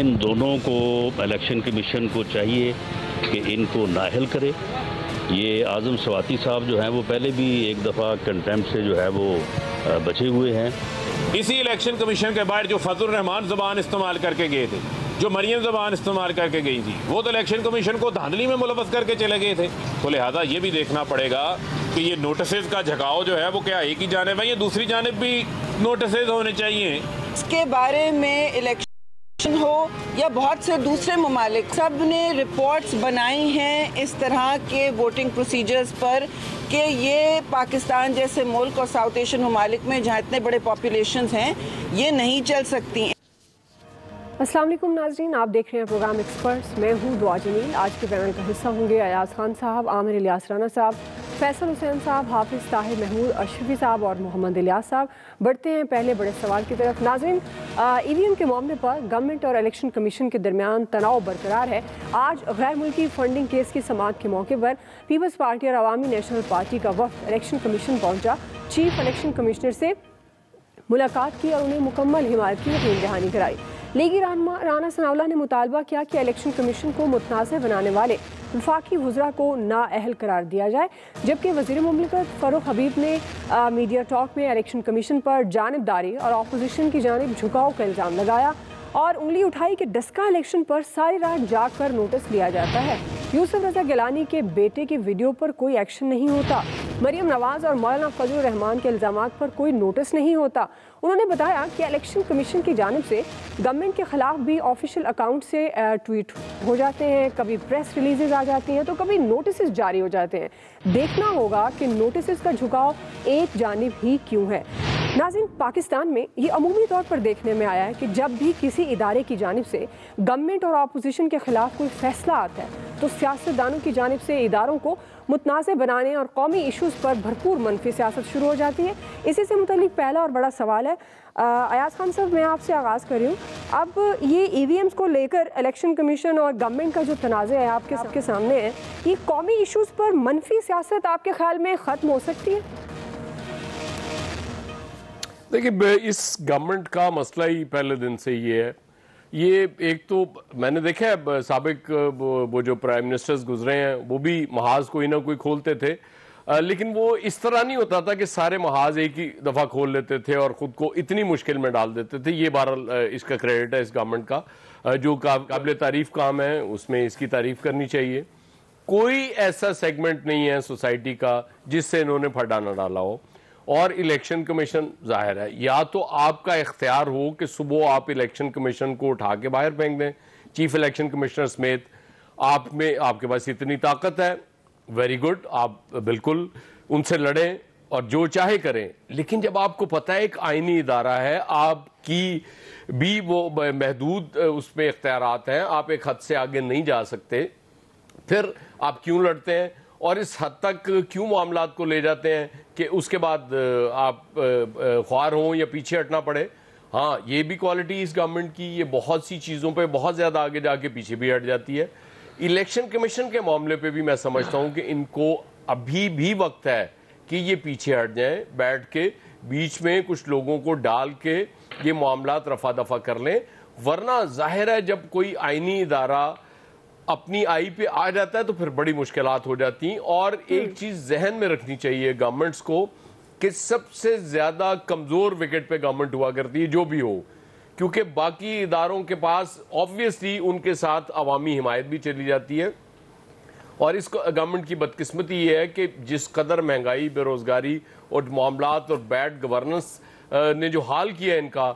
ان دونوں کو election commission کو چاہیے کہ ان کو نااہل کرے. یہ اعظم سواتی صاحب جو ہیں وہ پہلے بھی ایک دفعہ کنٹیمپٹ سے جو ہے وہ بچے ہوئے ہیں. اسی الیکشن کمیشن کے باہر جو فضل الرحمان زبان استعمال کر کے گئے تھے، جو مریم زبان استعمال کر کے گئی تھی، وہ تو الیکشن کمیشن کو دھاندلی میں ملوث کر کے چلے گئے تھے. تو لہٰذا یہ بھی دیکھنا پڑے گا کہ یہ نوٹسز کا جھکاؤ جو ہے وہ کیا ایک ہی جانب ہے یا دوسری جانب بھی نوٹسز ہونے چاہیے. اس کے بارے میں الیکشن ہو یا بہت سے دوسرے ممالک، سب نے رپورٹس بنائی ہیں اس طرح کے ووٹنگ پروسیجرز پر کہ یہ پاکستان جیسے ملک اور ساؤتھ ایشین ممالک میں جہاں اتنے بڑے پاپولیشنز ہیں یہ نہیں چل سکتی. السلام علیکم ناظرین، آپ دیکھ رہے ہیں پروگرام ایکسپرٹس. میں ہوں دعا جمیل. آج کے پینل کا حصہ ہوں گے ایاز خان صاحب، عامر الیاس رانا صاحب، فیصل حسین صاحب، حافظ طاہر محمود اشرفی صاحب اور محمد الیاس صاحب. بڑھتے ہیں پہلے بڑے سوال کی طرف. ناظرین، ای وی ایم کے معاملے پر گورنمنٹ اور الیکشن کمیشن کے درمیان تناؤ برقرار ہے. آج غیر ملکی فنڈنگ کیس کی سماعت کے موقع پر پیپلز پارٹی اور عوامی نیشنل پارٹی کا وفد الیکشن کمیشن پہنچا. چیف الیکشن کمشنر سے ملاقات کی اور انہیں مکمل حمایت کی یقین دہانی کرائی. لیگی رہنما رانا ثناء اللہ نے مطالبہ کیا کہ الیکشن کمیشن کو متنازع بنانے والے وفاقی وزراء کو نااہل قرار دیا جائے، جبکہ وزیر مملکت فاروق حبیب نے میڈیا ٹاک میں الیکشن کمیشن پر جانبداری اور اپوزیشن کی جانب جھکاؤ کا الزام لگایا اور انگلی اٹھائی کہ ڈسکا الیکشن پر ساری رات جاگ کر نوٹس لیا جاتا ہے. یوسف رضا گیلانی کے بیٹے کے ویڈیو پر کوئی ایکشن نہیں ہوتا. مریم نواز اور مولانا فضل الرحمان کے الزامات پر کوئی نوٹس نہیں ہوتا. انہوں نے بتایا کہ الیکشن کمیشن کی جانب سے گورنمنٹ کے خلاف بھی آفیشیل اکاؤنٹ سے ٹویٹ ہو جاتے ہیں، کبھی پریس ریلیزز آ جاتی ہیں تو کبھی نوٹسز جاری ہو جاتے ہیں. دیکھنا ہوگا کہ نوٹسز کا جھکاؤ ایک جانب ہی کیوں ہے. ناظرین، پاکستان میں یہ عمومی طور پر دیکھنے میں آیا ہے کہ جب بھی کسی ادارے کی جانب سے گورنمنٹ اور اپوزیشن کے خلاف کوئی فیصلہ آتا ہے تو سیاستدانوں کی جانب سے اداروں کو متنازع بنانے اور قومی ایشوز پر بھرپور منفی سیاست شروع ہو جاتی ہے. اسی سے متعلق پہلا اور بڑا سوال ہے. ایاز خان صاحب، میں آپ سے آغاز کر رہی ہوں. اب یہ ای وی ایمز کو لے کر الیکشن کمیشن اور گورنمنٹ کا جو تنازع ہے آپ کے سامنے ہے، یہ قومی ایشوز پر منفی سیاست آپ کے خیال میں ختم ہو سکتی ہے؟ دیکھیے، اس گورنمنٹ کا مسئلہ ہی پہلے دن سے یہ ہے. یہ ایک تو میں نے دیکھا ہے سابق وہ جو پرائم منسٹرز گزرے ہیں وہ بھی محاذ کوئی نہ کوئی کھولتے تھے، لیکن وہ اس طرح نہیں ہوتا تھا کہ سارے محاذ ایک ہی دفعہ کھول لیتے تھے اور خود کو اتنی مشکل میں ڈال دیتے تھے. یہ بہرحال اس کا کریڈٹ ہے اس گورنمنٹ کا، جو قابل تعریف کام ہے اس میں اس کی تعریف کرنی چاہیے. کوئی ایسا سیگمنٹ نہیں ہے سوسائٹی کا جس سے انہوں نے پھڈا نہ ڈالا ہو. اور الیکشن کمیشن ظاہر ہے یا تو آپ کا اختیار ہو کہ صبح آپ الیکشن کمیشن کو اٹھا کے باہر پھینک دیں، چیف الیکشن کمشنر سمیت. آپ کے پاس اتنی طاقت ہے، ویری گڈ، آپ بالکل ان سے لڑیں اور جو چاہے کریں. لیکن جب آپ کو پتہ ہے ایک آئینی ادارہ ہے، آپ کی بھی وہ محدود اس میں اختیارات ہیں، آپ ایک حد سے آگے نہیں جا سکتے، پھر آپ کیوں لڑتے ہیں اور اس حد تک کیوں معاملات کو لے جاتے ہیں کہ اس کے بعد آپ خوار ہوں یا پیچھے ہٹنا پڑے. ہاں، یہ بھی کوالٹی اس گورنمنٹ کی، یہ بہت سی چیزوں پہ بہت زیادہ آگے جا کے پیچھے بھی ہٹ جاتی ہے. الیکشن کمیشن کے معاملے پہ بھی میں سمجھتا ہوں کہ ان کو ابھی بھی وقت ہے کہ یہ پیچھے ہٹ جائیں، بیٹھ کے بیچ میں کچھ لوگوں کو ڈال کے یہ معاملات رفع دفع کر لیں. ورنہ ظاہر ہے جب کوئی آئینی ادارہ اپنی آئی پہ آ جاتا ہے تو پھر بڑی مشکلات ہو جاتی ہیں. اور ایک چیز ذہن میں رکھنی چاہیے گورنمنٹس کو کہ سب سے زیادہ کمزور وکٹ پہ گورنمنٹ ہوا کرتی ہے جو بھی ہو، کیونکہ باقی اداروں کے پاس آبویسلی ان کے ساتھ عوامی حمایت بھی چلی جاتی ہے. اور اس گورنمنٹ کی بدقسمتی یہ ہے کہ جس قدر مہنگائی، بے روزگاری اور معاملات اور بیڈ گورننس نے جو حال کیا ہے ان کا،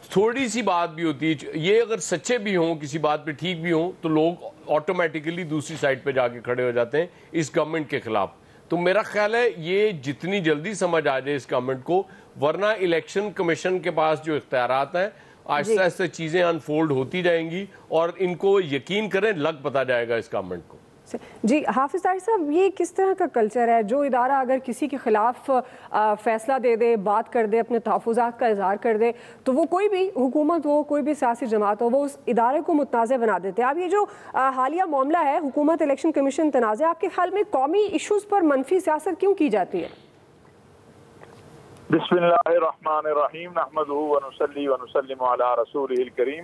تھوڑی سی بات بھی ہوتی ہے، یہ اگر سچے بھی ہوں کسی بات پہ ٹھیک بھی ہوں تو لوگ آٹومیٹیکلی دوسری سائڈ پہ جا کے کھڑے ہو جاتے ہیں اس گورنمنٹ کے خلاف. تو میرا خیال ہے یہ جتنی جلدی سمجھ آ جائے اس گورنمنٹ کو، ورنہ الیکشن کمیشن کے پاس جو اختیارات ہیں آہستہ آہستہ چیزیں انفولڈ ہوتی جائیں گی اور ان کو یقین کریں لگ پتا جائے گا اس گورنمنٹ کو. جی حافظ طاہر صاحب، یہ کس طرح کا کلچر ہے جو ادارہ اگر کسی کے خلاف فیصلہ دے دے، بات کر دے، اپنے تحفظات کا اظہار کر دے تو وہ کوئی بھی حکومت ہو، کوئی بھی سیاسی جماعت ہو، وہ اس ادارے کو متنازع بنا دیتے ہیں. اب یہ جو حالیہ معاملہ ہے حکومت الیکشن کمیشن تنازع، آپ کے خیال میں قومی ایشوز پر منفی سیاست کیوں کی جاتی ہے؟ بسم اللہ الرحمن الرحیم، نحمدہ ونصلی ونسلم علی رسولہ الکریم،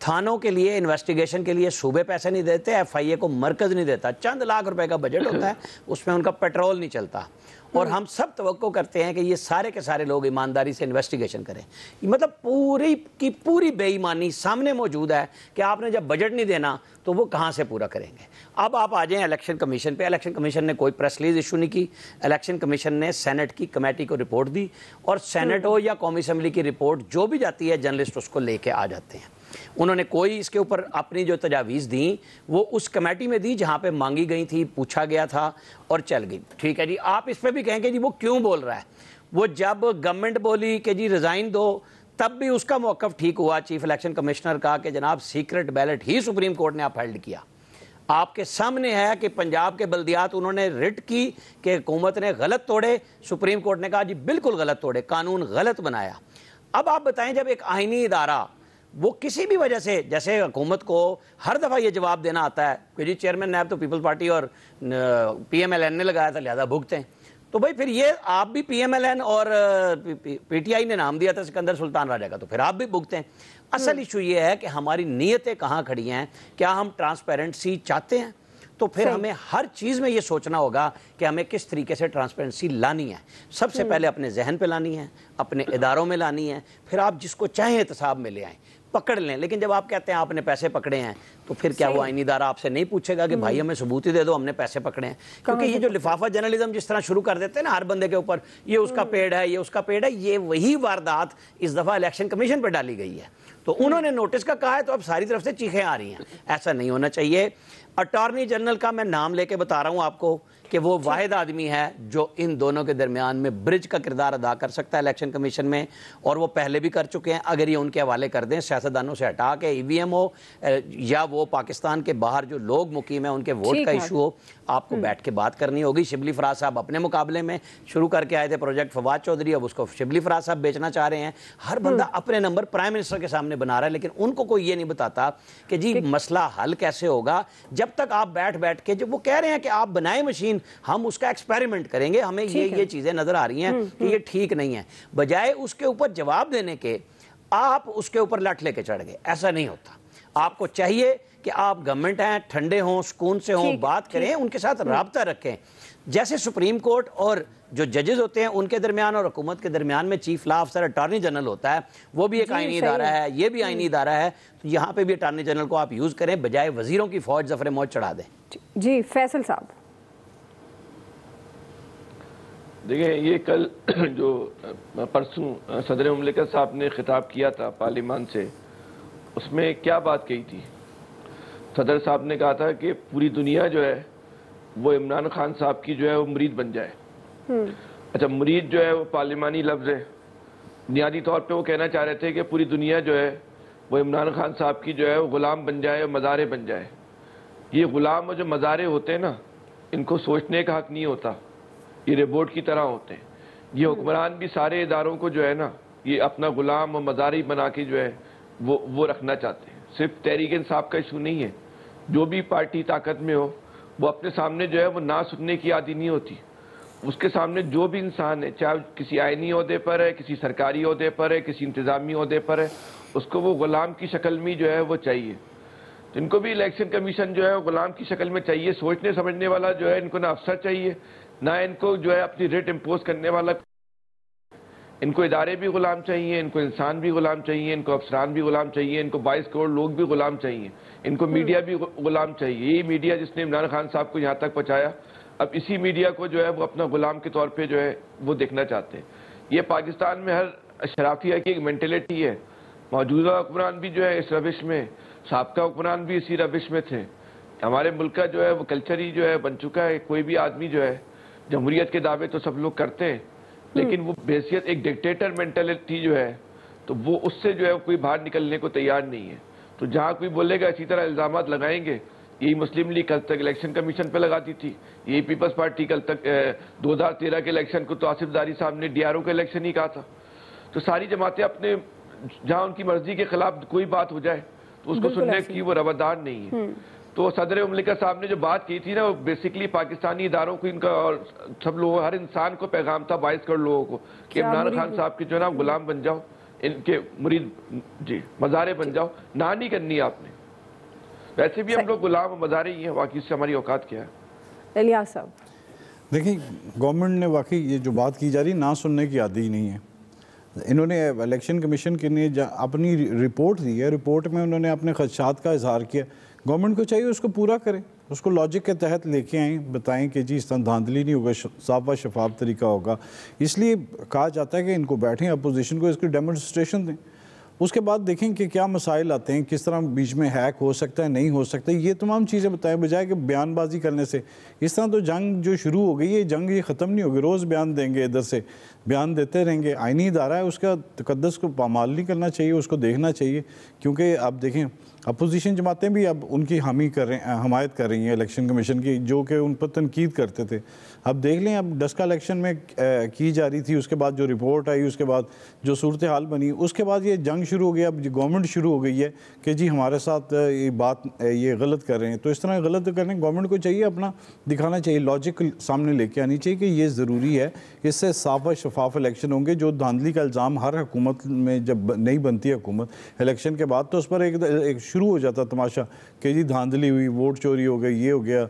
تھانوں کے لیے انویسٹیگیشن کے لیے صوبے پیسے نہیں دیتے, FIA کو مرکز نہیں دیتا, چند لاکھ روپے کا بجٹ ہوتا ہے, اس میں ان کا پیٹرول نہیں چلتا, اور ہم سب توقع کرتے ہیں کہ یہ سارے کے سارے لوگ ایمانداری سے انویسٹیگیشن کریں. مطلب پوری کی پوری بے ایمانی سامنے موجود ہے کہ آپ نے جب بجٹ نہیں دینا تو وہ کہاں سے پورا کریں گے. اب آپ آ جائیں الیکشن کمیشن پہ. الیکشن کمیشن نے کوئی پریس ریلیز ایشو نہیں کی. الیکشن کمیشن نے سینٹ کی کمیٹی کو رپورٹ دی, اور سینٹ ہو یا قومی اسمبلی کی رپورٹ جو بھی جاتی ہے جرنلسٹ اس کو لے کے آ جاتے ہیں. انہوں نے کوئی اس کے اوپر اپنی جو تجاویز دیں وہ اس کمیٹی میں دی جہاں پہ مانگی گئی تھی, پوچھا گیا تھا اور چل گئی. ٹھیک ہے جی, آپ اس پہ بھی کہیں گے جی وہ کیوں بول رہا ہے. وہ جب گورنمنٹ بولی کہ جی ریزائن دو, تب بھی اس کا موقف ٹھیک ہوا چیف الیکشن کمشنر کا کہ جناب سیکرٹ بیلٹ ہی سپریم کورٹ نے اپہولڈ کیا. آپ کے سامنے ہے کہ پنجاب کے بلدیات انہوں نے رٹ کی کہ حکومت نے غلط توڑے, سپریم کورٹ نے کہا جی بالکل غلط توڑے, قانون غلط بنایا. اب آپ بتائیں جب ایک آئینی ادارہ وہ کسی بھی وجہ سے, جیسے حکومت کو ہر دفعہ یہ جواب دینا آتا ہے کہ جی چیئرمین نیب تو پیپلز پارٹی اور PMLN نے لگایا تھا لہذا بھگتے ہیں, تو بھائی پھر یہ آپ بھی PMLN اور PTI نے نام دیا تھا سکندر سلطان راجہ کا, تو پھر آپ بھی بھگتے ہیں. اصل ایشو یہ ہے کہ ہماری نیتیں کہاں کھڑی ہیں. کیا ہم ٹرانسپیرنسی چاہتے ہیں؟ تو پھر ہمیں ہر چیز میں یہ سوچنا ہوگا کہ ہمیں کس طریقے سے ٹرانسپیرنسی لانی ہے. سب سے پہلے اپنے ذہن پہ لانی ہے, اپنے اداروں میں لانی ہے, پھر آپ جس کو چاہیں احتساب میں لے آئیں, پکڑ لیں. لیکن جب آپ کہتے ہیں آپ نے پیسے پکڑے ہیں تو پھر کیا وہ آئینی ادارہ آپ سے نہیں پوچھے گا کہ بھائی ہمیں ثبوت ہی دے دو ہم نے پیسے پکڑے ہیں؟ کیونکہ یہ جو لفافہ جرنلزم جس طرح شروع کر دیتے ہیں نا ہر بندے کے اوپر, یہ اس کا پیڈ ہے, یہ اس کا پیڈ ہے, یہ وہی واردات اس دفعہ الیکشن کمیشن پہ ڈالی گئی ہے. تو انہوں نے نوٹس کا کہا ہے تو اب ساری طرف سے چیخیں آ رہی ہیں. ایسا نہیں ہونا چاہیے. اٹارنی جنرل کا میں نام لے کے بتا رہا ہوں آپ کو کہ وہ واحد آدمی ہے جو ان دونوں کے درمیان میں برج کا کردار ادا کر سکتا ہے الیکشن کمیشن میں, اور وہ پہلے بھی کر چکے ہیں. اگر یہ ان کے حوالے کر دیں سیاستدانوں سے ہٹا کے, EVM ہو یا وہ پاکستان کے باہر جو لوگ مقیم ہیں ان کے ووٹ کا ایشو ہو, آپ کو بیٹھ کے بات کرنی ہوگی. شبلی فراز صاحب اپنے مقابلے میں شروع کر کے آئے تھے پروجیکٹ فواد چودھری, اب اس کو شبلی فراز صاحب بیچنا چاہ رہے ہیں. ہر بندہ اپنے نمبر پرائم منسٹر کے سامنے بنا رہا ہے, لیکن ان کو کوئی یہ نہیں بتاتا کہ جی مسئلہ حل کیسے ہوگا. جب تک آپ بیٹھ کے, جب وہ کہہ رہے ہیں کہ آپ بنائیں مشین, ہم اس کا ایکسپیریمنٹ کریں گے, ہمیں یہ چیزیں نظر آ رہی ہیں کہ یہ ٹھیک نہیں ہے, بجائے اس کے اوپر جواب دینے کے آپ اس کے اوپر لٹ لے کے چڑھ گئے. ایسا نہیں ہوتا. آپ کو چاہیے کہ آپ گورنمنٹ ہیں, ٹھنڈے ہوں, سکون سے ہوں, بات کریں, ان کے ساتھ رابطہ رکھیں. جیسے سپریم کورٹ اور جو ججز ہوتے ہیں ان کے درمیان اور حکومت کے درمیان میں چیف لا افسر اٹارنی جنرل ہوتا ہے, وہ بھی ایک آئینی ادارہ ہے, یہ بھی آئینی ادارہ ہے. تو یہاں پہ بھی اٹارنی جنرل کو آپ یوز کریں, بجائے وزیروں کی فوج ظفر موت چڑھا دیں. جی فیصل صاحب. دیکھیں یہ کل جو پرسوں صدر مملکت صاحب نے خطاب کیا تھا پارلیمان سے, اس میں کیا بات کہی تھی؟ صدر صاحب نے کہا تھا کہ پوری دنیا جو ہے وہ عمران خان صاحب کی جو ہے وہ مرید بن جائے. اچھا, مرید جو ہے وہ پارلیمانی لفظ ہے. بنیادی طور پہ وہ کہنا چاہ رہے تھے کہ پوری دنیا جو ہے وہ عمران خان صاحب کی جو ہے وہ غلام بن جائے اور مزارے بن جائے. یہ غلام اور جو مزارے ہوتے ہیں نا, ان کو سوچنے کا حق نہیں ہوتا, یہ رپورٹ کی طرح ہوتے ہیں. یہ حکمران بھی سارے اداروں کو جو ہے نا یہ اپنا غلام اور مزاری بنا کے جو ہے وہ رکھنا چاہتے ہیں. صرف تحریک انصاف کا ایشو نہیں ہے, جو بھی پارٹی طاقت میں ہو وہ اپنے سامنے جو ہے وہ نہ سننے کی عادی نہیں ہوتی. اس کے سامنے جو بھی انسان ہے, چاہے کسی آئینی عہدے پر ہے, کسی سرکاری عہدے پر ہے, کسی انتظامی عہدے پر ہے, اس کو وہ غلام کی شکل میں جو ہے وہ چاہیے. تو ان کو بھی الیکشن کمیشن جو ہے غلام کی شکل میں چاہیے. سوچنے سمجھنے والا جو ہے ان کو نہ افسر چاہیے, نہ ان کو جو ہے اپنی ریٹ امپوز کرنے والا. ان کو ادارے بھی غلام چاہیے, ان کو انسان بھی غلام چاہیے, ان کو افسران بھی غلام چاہیے, ان کو 22 کروڑ لوگ بھی غلام چاہیے, ان کو میڈیا بھی غلام چاہیے. یہی میڈیا جس نے عمران خان صاحب کو یہاں تک پہنچایا, اب اسی میڈیا کو جو ہے وہ اپنا غلام کے طور پہ جو ہے وہ دیکھنا چاہتے ہیں. یہ پاکستان میں ہر اشرافیہ کی ایک مینٹلٹی ہے. موجودہ حکمران بھی جو ہے اس روش میں, سابقہ حکمران بھی اسی روش میں تھے. ہمارے ملک کا جو ہے وہ کلچر ہی جو ہے بن چکا ہے. کوئی بھی آدمی جو ہے, جمہوریت کے دعوے تو سب لوگ کرتے ہیں, لیکن وہ بحیثیت ایک ڈکٹیٹر مینٹلٹی جو ہے تو وہ اس سے جو ہے کوئی باہر نکلنے کو تیار نہیں ہے. تو جہاں کوئی بولے گا اسی طرح الزامات لگائیں گے. یہی مسلم لیگ کل تک الیکشن کمیشن پہ لگاتی تھی, یہی پیپلز پارٹی کل تک 2013 کے الیکشن کو تو آصف داری صاحب نے DRO کا الیکشن ہی کہا تھا. تو ساری جماعتیں اپنے جہاں ان کی مرضی کے خلاف کوئی بات ہو جائے تو اس کو سننے کی وہ روادار نہیں ہے. تو صدر مملکت صاحب نے جو بات کی تھی نا, وہ بیسیکلی پاکستانی اداروں کو, ان کا اور سب لوگوں, ہر انسان کو پیغام تھا 22 کروڑ لوگوں کو کہ عمران خان صاحب کے جو ہے نا غلام بن جاؤ, ان کے مرید جی مزارے بن جاؤ، نہ نہیں کرنی آپ نے. ویسے بھی ہم لوگ غلام و مزارے ہی ہیں، واقعی سے ہماری اوقات کیا ہے؟ الیاس صاحب دیکھیں گورنمنٹ نے واقعی یہ جو بات کی جا رہی نہ سننے کی عادی نہیں ہے. انہوں نے الیکشن کمیشن کے لیے اپنی رپورٹ دی ہے، رپورٹ میں انہوں نے اپنے خدشات کا اظہار کیا. گورنمنٹ کو چاہیے اس کو پورا کریں، اس کو لاجک کے تحت لے کے آئیں، بتائیں کہ جی اس طرح دھاندلی نہیں ہوگا، صاف و شفاف طریقہ ہوگا. اس لیے کہا جاتا ہے کہ ان کو بیٹھیں، اپوزیشن کو اس کی ڈیمونسٹریشن دیں. اس کے بعد دیکھیں کہ کیا مسائل آتے ہیں، کس طرح بیچ میں ہیک ہو سکتا ہے، نہیں ہو سکتا. یہ تمام چیزیں بتائیں، بجائے کہ بیان بازی کرنے سے. اس طرح تو جنگ جو شروع ہو گئی ہے، جنگ یہ ختم نہیں ہوگی. روز بیان دیں گے، ادھر سے بیان دیتے رہیں گے. آئینی ادارہ ہے، اس کا تقدس کو پامال نہیں کرنا چاہیے، اس کو دیکھنا چاہیے. کیونکہ اب دیکھیں اپوزیشن جماعتیں بھی اب ان کی حمایت کر رہی ہیں الیکشن کمیشن کی، جو کہ ان پر تنقید کرتے تھے. اب دیکھ لیں، اب ڈسکا الیکشن میں کی جا رہی تھی، اس کے بعد جو رپورٹ آئی، اس کے بعد جو صورتحال بنی، اس کے بعد یہ جنگ شروع ہو گیا. اب گورنمنٹ شروع ہو گئی ہے کہ جی ہمارے ساتھ یہ بات یہ غلط کر رہے ہیں. تو اس طرح غلط کرنے گورنمنٹ کو چاہیے اپنا دکھانا چاہیے، لاجک سامنے لے کے آنی چاہیے کہ یہ ضروری ہے. اس سے صاف و شفاف الیکشن ہوں گے. جو دھاندلی کا الزام ہر حکومت میں جب نہیں بنتی حکومت الیکشن کے بعد، تو اس پر ایک شروع ہو جاتا تماشا کہ جی دھاندلی ہوئی، ووٹ چوری ہو گئی، یہ ہو گیا،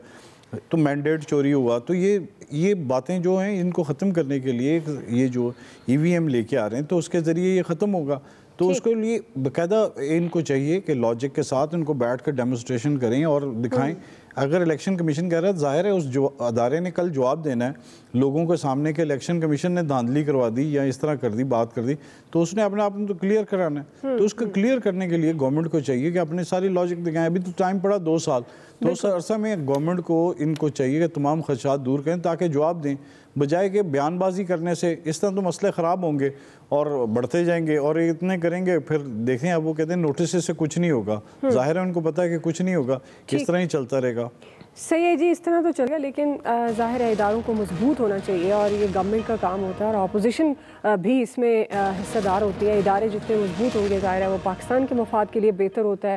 تو مینڈیٹ چوری ہوا. تو یہ باتیں جو ہیں ان کو ختم کرنے کے لیے یہ جو EVM لے کے آ رہے ہیں، تو اس کے ذریعے یہ ختم ہوگا. تو اس کے لیے باقاعدہ ان کو چاہیے کہ لاجک کے ساتھ ان کو بیٹھ کر ڈیمونسٹریشن کریں اور دکھائیں. اگر الیکشن کمیشن کہہ رہا ہے، ظاہر ہے اس ادارے نے کل جواب دینا ہے لوگوں کے سامنے کہ الیکشن کمیشن نے دھاندلی کروا دی یا اس طرح کر دی، بات کر دی. تو اس نے اپنے آپ میں تو کلیئر کرانا ہے. تو اس کو کلیئر کرنے کے لیے گورنمنٹ کو چاہیے کہ اپنے ساری لاجک دکھائیں. ابھی تو ٹائم پڑا 2 سال. تو اس عرصہ میں گورنمنٹ کو ان کو چاہیے کہ تمام خدشات دور کریں تاکہ جواب دیں، بجائے کہ بیان بازی کرنے سے. اس طرح تو مسئلے خراب ہوں گے اور بڑھتے جائیں گے، اور اتنے کریں گے پھر دیکھیں. اب وہ کہتے ہیں نوٹسز سے کچھ نہیں ہوگا. ظاہر ہے ان کو پتہ ہے کہ کچھ نہیں ہوگا، اس طرح ہی چلتا رہے گا. صحیح ہے جی، اس طرح تو چل گیا، لیکن ظاہر ہے اداروں کو مضبوط ہونا چاہیے اور یہ گورنمنٹ کا کام ہوتا ہے، اور اپوزیشن بھی اس میں حصہ دار ہوتی ہے. ادارے جتنے مضبوط ہوں گے ظاہر ہے وہ پاکستان کے مفاد کے لیے بہتر ہوتا ہے.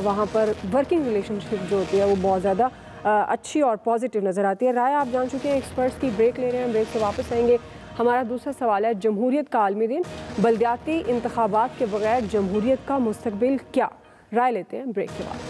وہاں پر ورکنگ ریلیشن شپ جو ہوتی ہے وہ بہت زیادہ اچھی اور پازیٹیو نظر آتی ہے. رائے آپ جان چکے ہیں ایکسپرٹس کی. بریک لے رہے ہیں، بریک سے واپس آئیں گے. ہمارا دوسرا سوال ہے، جمہوریت کا عالمی دن، بلدیاتی انتخابات کے بغیر جمہوریت کا مستقبل کیا؟ رائے لیتے ہیں بریک کے بعد.